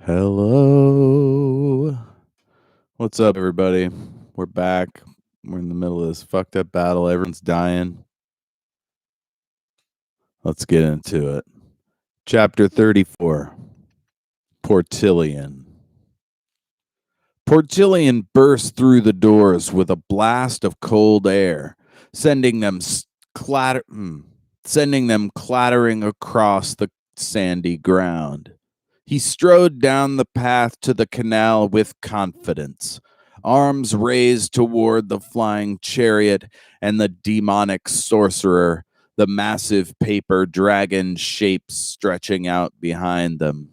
Hello. What's up, everybody? We're back. We're in the middle of this fucked up battle. Everyone's dying. Let's get into it. Chapter 34 Portillion. Portillion burst through the doors with a blast of cold air, sending them clattering across the sandy ground. He strode down the path to the canal with confidence, arms raised toward the flying chariot and the demonic sorcerer, the massive paper dragon shapes stretching out behind them.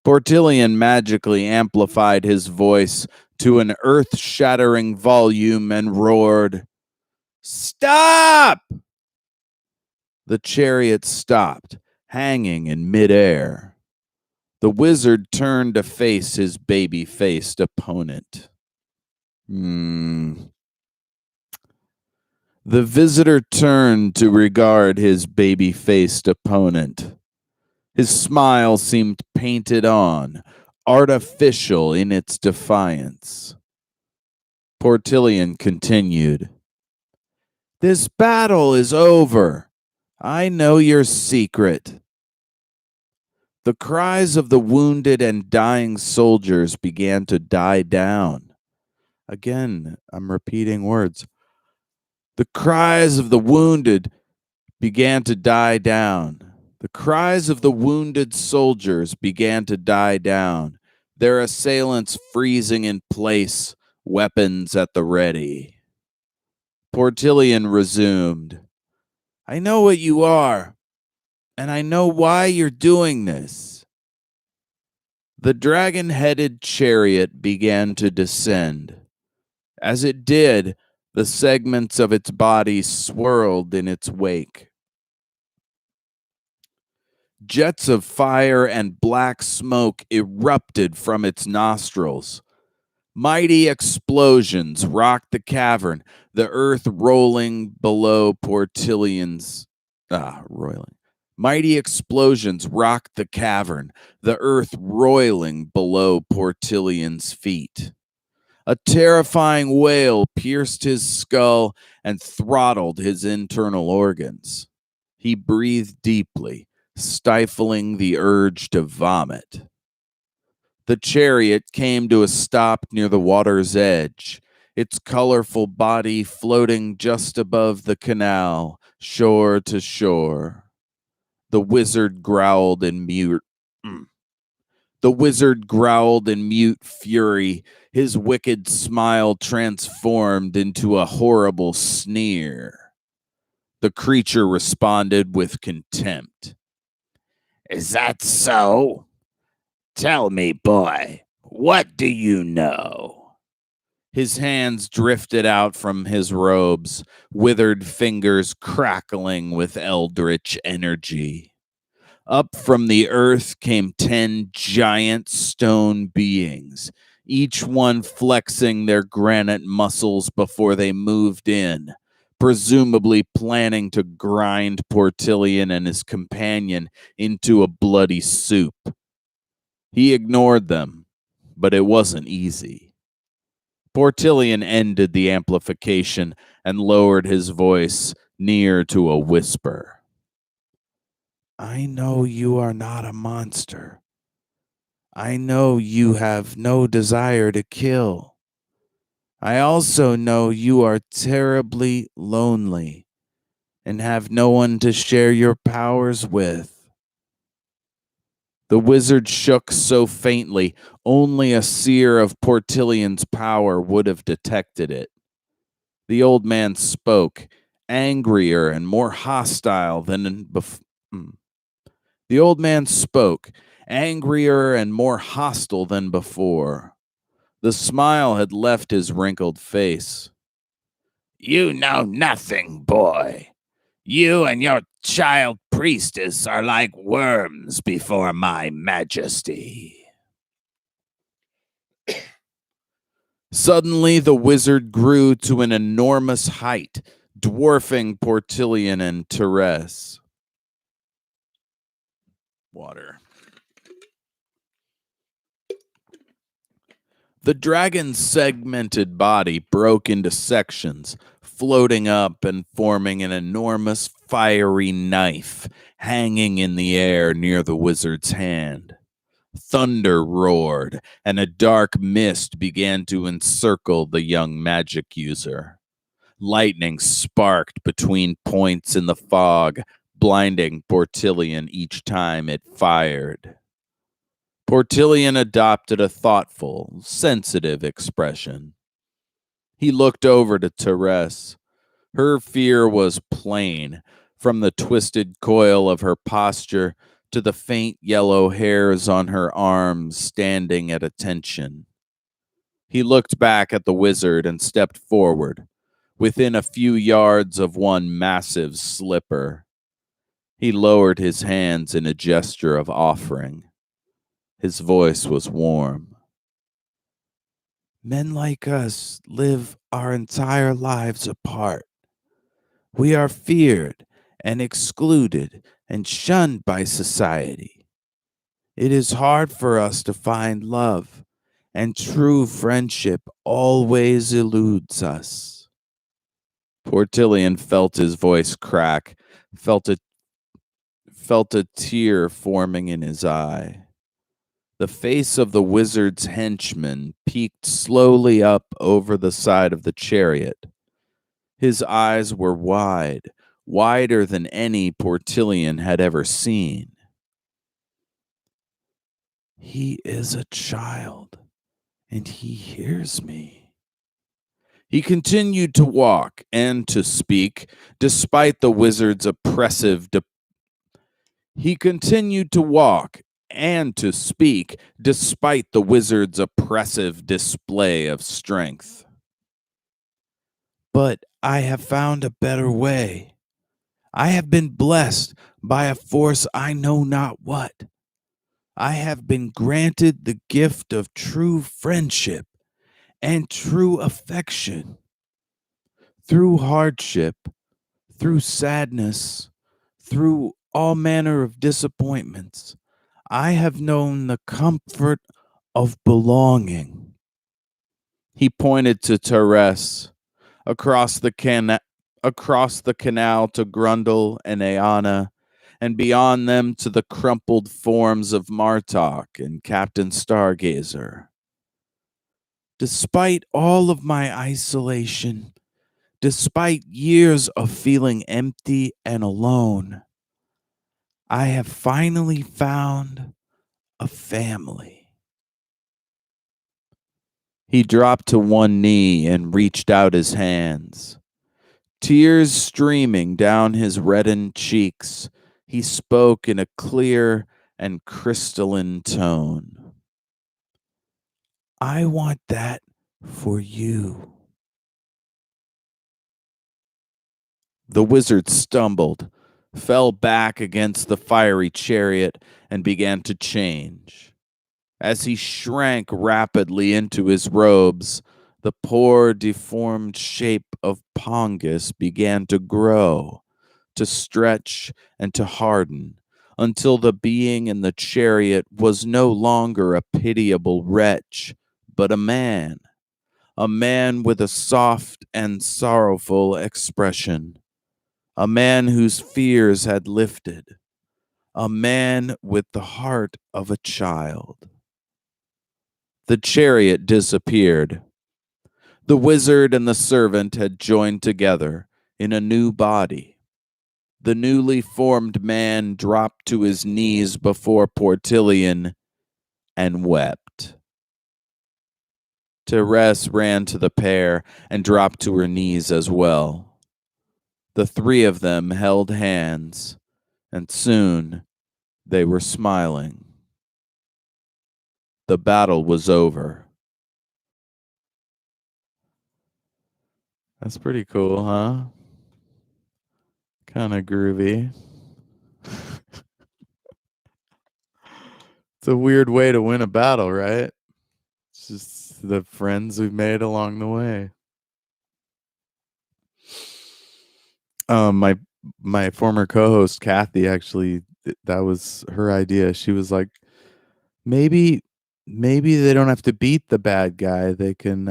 Portillion magically amplified his voice to an earth-shattering volume and roared, "Stop!" The chariot stopped, hanging in midair. The wizard turned to face his baby-faced opponent. The visitor turned to regard his baby-faced opponent. His smile seemed painted on, artificial in its defiance. Portillion continued, "This battle is over. I know your secret." The cries of the wounded and dying soldiers began to die down. Again, I'm repeating words. The cries of the wounded began to die down. The cries of the wounded soldiers began to die down, their assailants freezing in place, weapons at the ready. Portillion resumed, "I know what you are, and I know why you're doing this." The dragon-headed chariot began to descend. As it did, the segments of its body swirled in its wake. Jets of fire and black smoke erupted from its nostrils. Mighty explosions rocked the cavern, the earth rolling below Portillion's... roiling. Mighty explosions rocked the cavern, the earth roiling below Portillion's feet. A terrifying wail pierced his skull and throttled his internal organs. He breathed deeply, stifling the urge to vomit. The chariot came to a stop near the water's edge, its colorful body floating just above the canal, shore to shore. The wizard growled in mute. The wizard growled in mute fury, his wicked smile transformed into a horrible sneer. The creature responded with contempt. "Is that so? Tell me, boy, what do you know?" His hands drifted out from his robes, withered fingers crackling with eldritch energy. Up from the earth came 10 giant stone beings, each one flexing their granite muscles before they moved in, presumably planning to grind Portillion and his companion into a bloody soup. He ignored them, but it wasn't easy. Portillion ended the amplification and lowered his voice near to a whisper. "I know you are not a monster. I know you have no desire to kill. I also know you are terribly lonely and have no one to share your powers with." The wizard shook so faintly, only a seer of Portillion's power would have detected it. The old man spoke, angrier and more hostile than before. The old man spoke, angrier and more hostile than before. The smile had left his wrinkled face. "You know nothing, boy. You and your child priestess are like worms before my majesty." Suddenly, the wizard grew to an enormous height, dwarfing Portillion and Therese. Water. The dragon's segmented body broke into sections, floating up and forming an enormous fiery knife hanging in the air near the wizard's hand. Thunder roared, and a dark mist began to encircle the young magic user. Lightning sparked between points in the fog, blinding Portillion each time it fired. Portillion adopted a thoughtful, sensitive expression. He looked over to Therese. Her fear was plain, from the twisted coil of her posture to the faint yellow hairs on her arms standing at attention. He looked back at the wizard and stepped forward, within a few yards of one massive slipper. He lowered his hands in a gesture of offering. His voice was warm. Men like us live our entire lives apart. We are feared and excluded and shunned by society. It is hard for us to find love, and true friendship always eludes us. Portillion felt his voice crack, felt a tear forming in his eye. The face of the wizard's henchman peeked slowly up over the side of the chariot. His eyes were wide, wider than any Portillion had ever seen. He is a child, and he hears me. He continued to walk and to speak, despite the wizard's He continued to walk and to speak, despite the wizard's oppressive display of strength. But I have found a better way. I have been blessed by a force I know not what. I have been granted the gift of true friendship and true affection. Through hardship, through sadness, through all manner of disappointments, I have known the comfort of belonging. He pointed to Therese across the canal to Grundle and Ayanna, and beyond them to the crumpled forms of Martok and Captain Stargazer. Despite all of my isolation, despite years of feeling empty and alone, I have finally found a family. He dropped to one knee and reached out his hands. Tears streaming down his reddened cheeks, he spoke in a clear and crystalline tone. I want that for you. The wizard stumbled, fell back against the fiery chariot, and began to change. As he shrank rapidly into his robes, the poor deformed shape of Pongus began to grow, to stretch, and to harden, until the being in the chariot was no longer a pitiable wretch, but a man with a soft and sorrowful expression, a man whose fears had lifted, a man with the heart of a child. The chariot disappeared. The wizard and the servant had joined together in a new body. The newly formed man dropped to his knees before Portillion and wept. Therese ran to the pair and dropped to her knees as well. The three of them held hands, and soon they were smiling. The battle was over. That's pretty cool, huh? Kind of groovy. It's a weird way to win a battle, right? It's just the friends we've made along the way. My former co-host Kathy, actually, that was her idea. She was like, maybe maybe they don't have to beat the bad guy. They can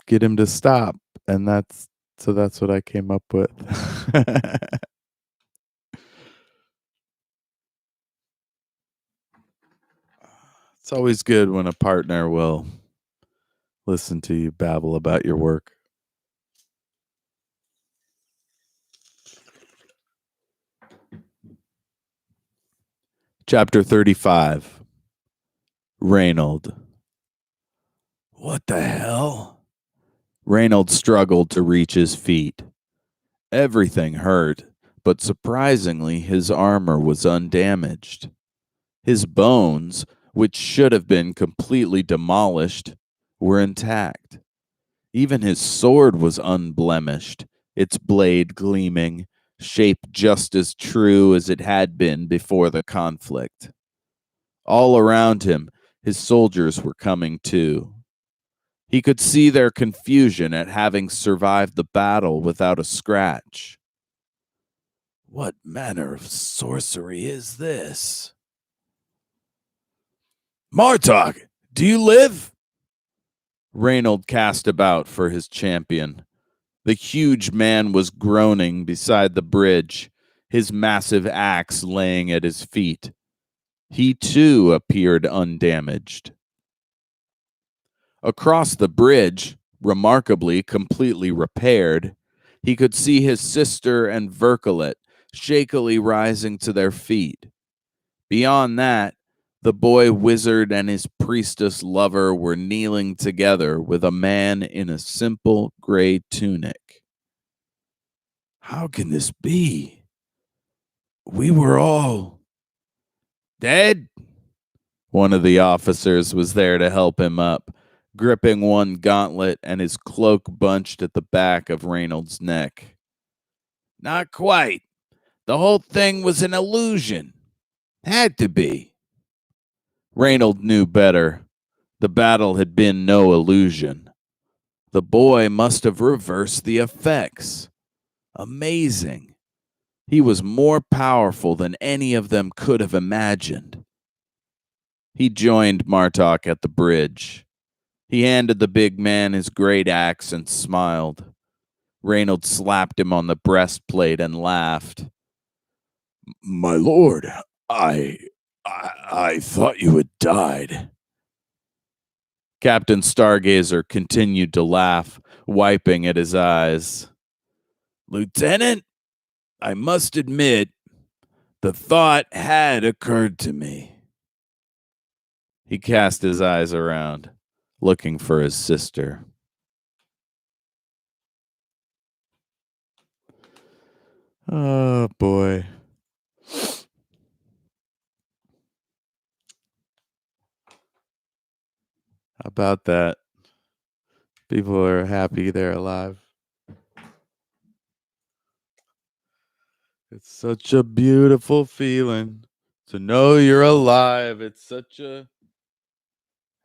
get him to stop, and that's what I came up with. It's always good when a partner will listen to you babble about your work. Chapter 35. Reynold. What the hell? Reynold struggled to reach his feet. Everything hurt, but surprisingly, his armor was undamaged. His bones, which should have been completely demolished, were intact. Even his sword was unblemished, its blade gleaming, shaped just as true as it had been before the conflict. All around him, his soldiers were coming too. He could see their confusion at having survived the battle without a scratch. What manner of sorcery is this? Martok, do you live? Reynold cast about for his champion. The huge man was groaning beside the bridge, his massive axe laying at his feet. He too appeared undamaged. Across the bridge, remarkably completely repaired, he could see his sister and Verkelet shakily rising to their feet. Beyond that, the boy wizard and his priestess lover were kneeling together with a man in a simple gray tunic. How can this be? We were all dead? One of the officers was there to help him up, gripping one gauntlet and his cloak bunched at the back of Reynold's neck. Not quite. The whole thing was an illusion. Had to be. Reynold knew better. The battle had been no illusion. The boy must have reversed the effects. Amazing. He was more powerful than any of them could have imagined. He joined Martok at the bridge. He handed the big man his great axe and smiled. Reynold slapped him on the breastplate and laughed. My lord, I thought you had died. Captain Stargazer continued to laugh, wiping at his eyes. Lieutenant, I must admit, the thought had occurred to me. He cast his eyes around, looking for his sister. Oh, boy. How about that? People are happy they're alive. It's such a beautiful feeling to know you're alive. It's such a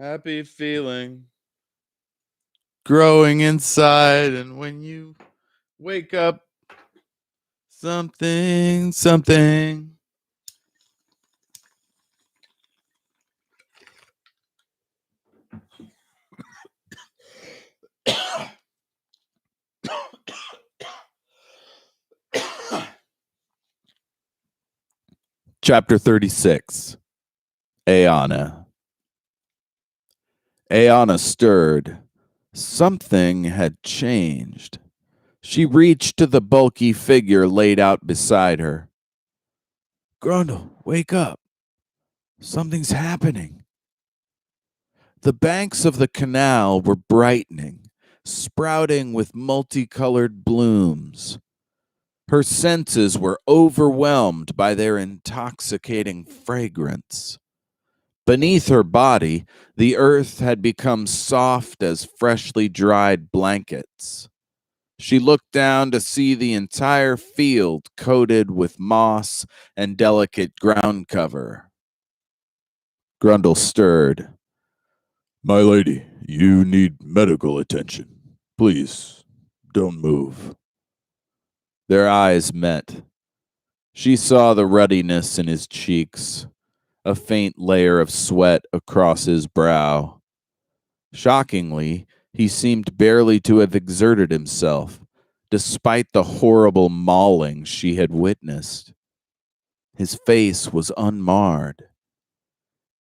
happy feeling growing inside. And when you wake up, something. Chapter 36. Aeana. Aeana stirred. Something had changed. She reached to the bulky figure laid out beside her. Grundle, wake up. Something's happening. The banks of the canal were brightening, sprouting with multicolored blooms. Her senses were overwhelmed by their intoxicating fragrance. Beneath her body, the earth had become soft as freshly dried blankets. She looked down to see the entire field coated with moss and delicate ground cover. Grundle stirred. My lady, you need medical attention. Please, don't move. Their eyes met. She saw the ruddiness in his cheeks, a faint layer of sweat across his brow. Shockingly, he seemed barely to have exerted himself, despite the horrible mauling she had witnessed. His face was unmarred.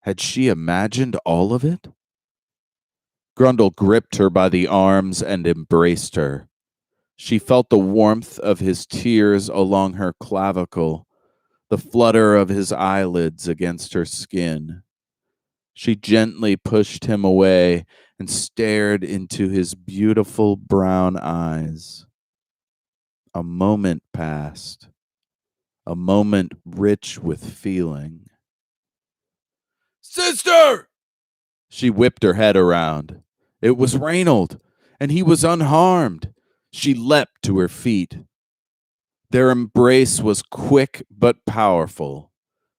Had she imagined all of it? Grundle gripped her by the arms and embraced her. She felt the warmth of his tears along her clavicle, the flutter of his eyelids against her skin. She gently pushed him away and stared into his beautiful brown eyes. A moment passed, a moment rich with feeling. "Sister!" She whipped her head around. It was Reynold, and he was unharmed. She leapt to her feet. Their embrace was quick but powerful.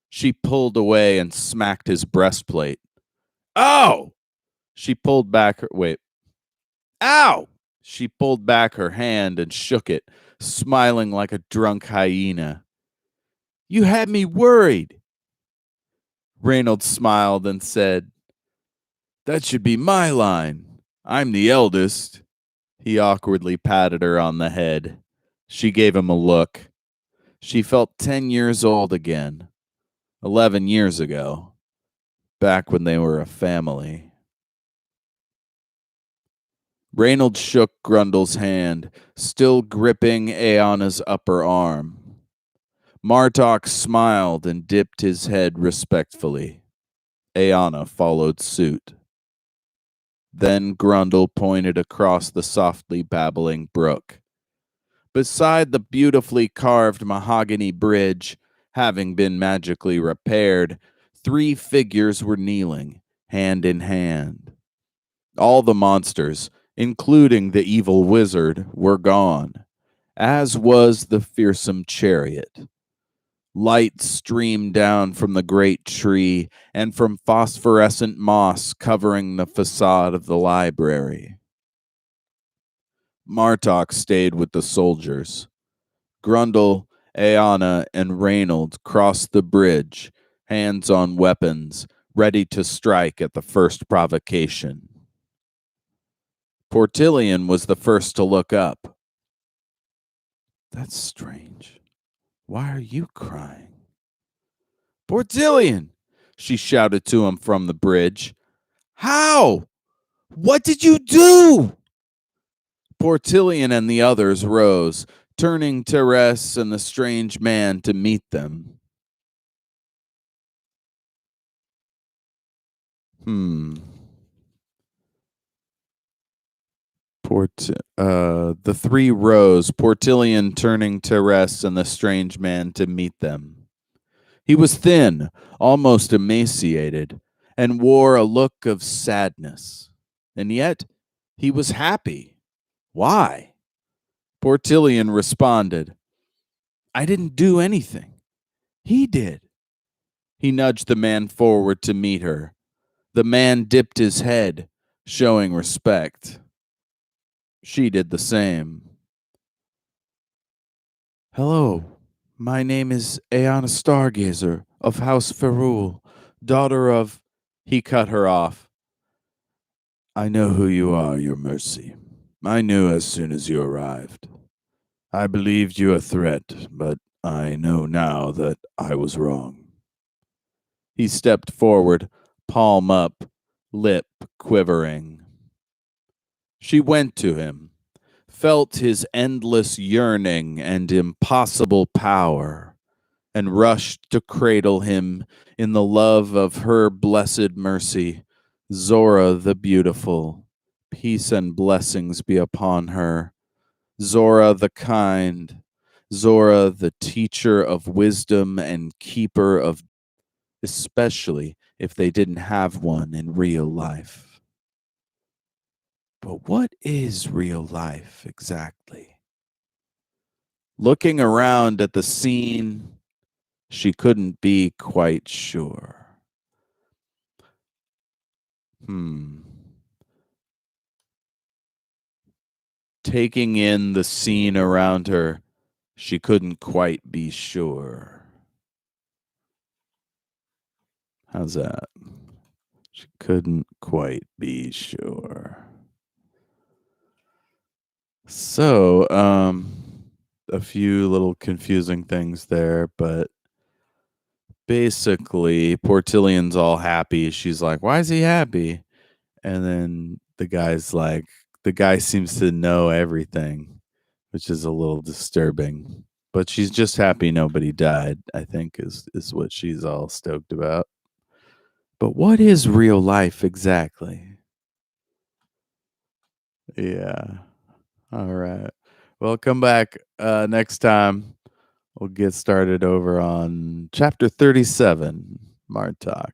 She pulled away and smacked his breastplate. "Ow!" She pulled back her wait. "Ow!" She pulled back her hand and shook it, smiling like a drunk hyena. "You had me worried." Reynolds smiled and said, "That should be my line. I'm the eldest." He awkwardly patted her on the head. She gave him a look. She felt 10 years old again. 11 years ago. Back when they were a family. Reynolds shook Grundle's hand, still gripping Aeonna's upper arm. Martok smiled and dipped his head respectfully. Aeonna followed suit. Then Grundle pointed across the softly babbling brook. Beside the beautifully carved mahogany bridge, having been magically repaired, 3 figures were kneeling, hand in hand. All the monsters, including the evil wizard, were gone, as was the fearsome chariot. Light streamed down from the great tree and from phosphorescent moss covering the facade of the library. Martok stayed with the soldiers. Grundle, Aeonna, and Reynold crossed the bridge, hands on weapons, ready to strike at the first provocation. Portillion was the first to look up. "That's strange. Why are you crying?" "Portillion!" she shouted to him from the bridge. "How? What did you do?" Portillion and the others rose, turning Therese and the strange man to meet them. The 3 rose, Portillion turning Therese and the strange man to meet them. He was thin, almost emaciated, and wore a look of sadness. And yet, he was happy. Why? Portillion responded, "I didn't do anything. He did." He nudged the man forward to meet her. The man dipped his head, showing respect. She did the same. "Hello, my name is Aeonna Stargazer of House Ferul, daughter of—" He cut her off. "I know who you are, Your Mercy. I knew as soon as you arrived. I believed you a threat, but I know now that I was wrong." He stepped forward, palm up, lip quivering. She went to him, felt his endless yearning and impossible power, and rushed to cradle him in the love of her blessed mercy, Zora the beautiful. Peace and blessings be upon her. Zora the kind, Zora the teacher of wisdom and keeper of, especially if they didn't have one in real life. But what is real life exactly? Looking around at the scene, she couldn't be quite sure. Taking in the scene around her, she couldn't quite be sure. How's that? She couldn't quite be sure. So, a few little confusing things there, but basically, Portillian's all happy. She's like, "Why is he happy?" And then the guy seems to know everything, which is a little disturbing. But she's just happy nobody died, I think is what she's all stoked about. But what is real life exactly? Yeah. All right. Well, come back next time. We'll get started over on chapter 37, Martok.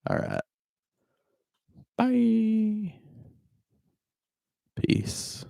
All right. Bye. Peace.